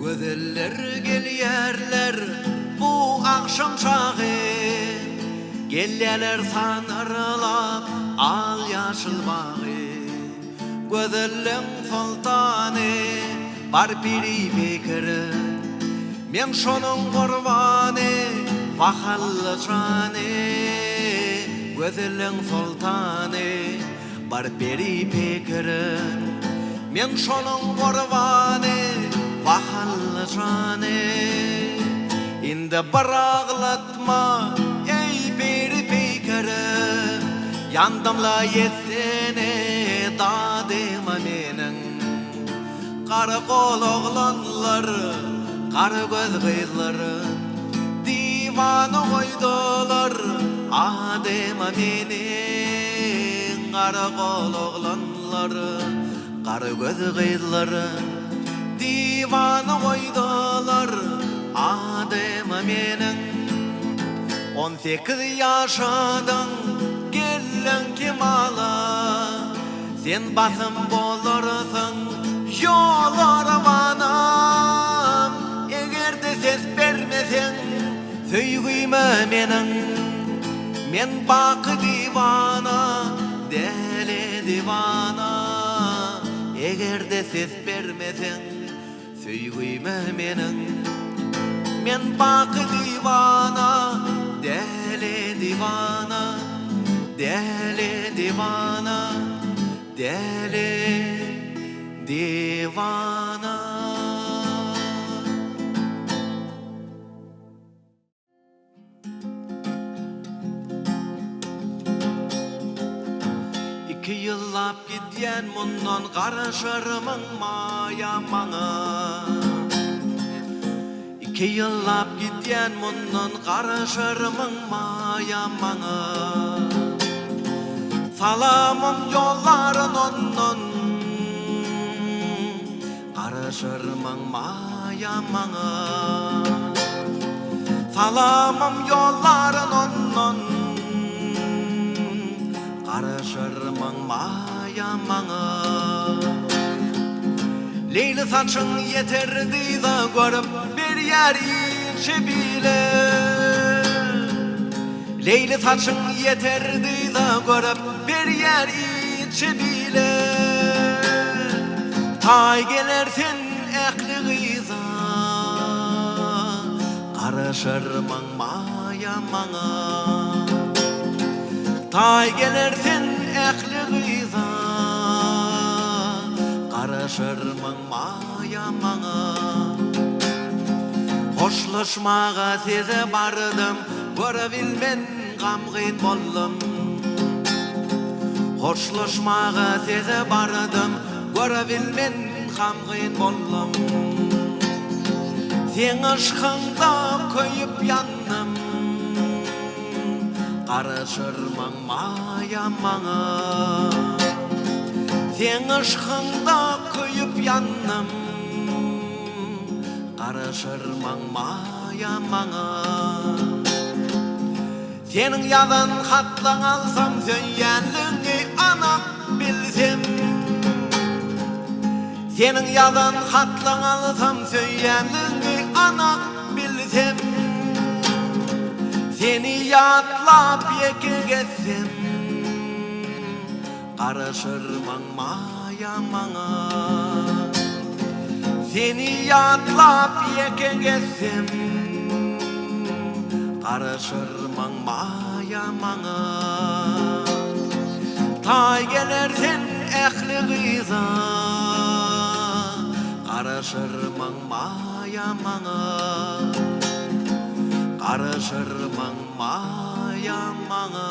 Gözeller gelýärler bu akşam çağı, gelýärler sanarlap al ýaşyl bagy. Gözelliň sultany bar biri bekiri, men şonuň gurbany fahally jany. Gözelliň sultany bar biri bekiri, men şonuň gurbany fahally jany. Indi baraglatma ey biri bekiri, yandamla yetsene dadyma meniň. Kara kol oglanlar, kara göz gyzlary, divana goýdular adyma meniň. Kara kol oglanlar, kara göz gyzlary, divana goýdular adyma meniň. 18 ýaşadyň gellen kemala, sen basym bolarsyň ýollara banam. Egerde ses bermeseň söýgüme meniň, men baky divana, deli divana. Egerde ses bermeseň söýgüme meniň, men baky divana, deli divana, deli divana, deli divana. İki yıllap gidýän mundan garaşarmyň maýa maňa. İki yıllap gidýän mundan garaşarmyň maýa maňa. Salamym ýollaryn ondan garaşarmyň maýa maňa. Salamym ýollaryn ondan garaşarmyň maýa maňa. Leyli saçyň yeterdi da görüp berýär inşe bile. Leyli saçyň yeterdi da görüp berýär inşe bile. Tay gelersin ähli gyza, garaşarmyň maýa maňa. Tay gelersin ähli gyza, garaşarmyň maýa maňa. Hoşlaşmaga seze bardym, göre bilmen gamgyn boldum. Hoşlaşmaga seze bardym, göre bilmen gamgyn boldum. Sen aşkynda köýüp ýandym, garaşarmyň maýa maňa. Sen aşkynda köýüp ýandym, garaşarmyň maýa maňa. Seniň ýazan hatlaň alsam söýýänliňi anak bilsem. Seniň ýazan hatlaň alsam söýýänliňi anak bilsem. Seni ýatlap ýeke getsem, garaşarmyň maýa maňa. Seni ýatlap ýeke getsem, garaşarmyň maýa maňa. Tay gelersin ähli gyza, garaşarmyň maýa maňa. Garaşarmyň maýa maňa.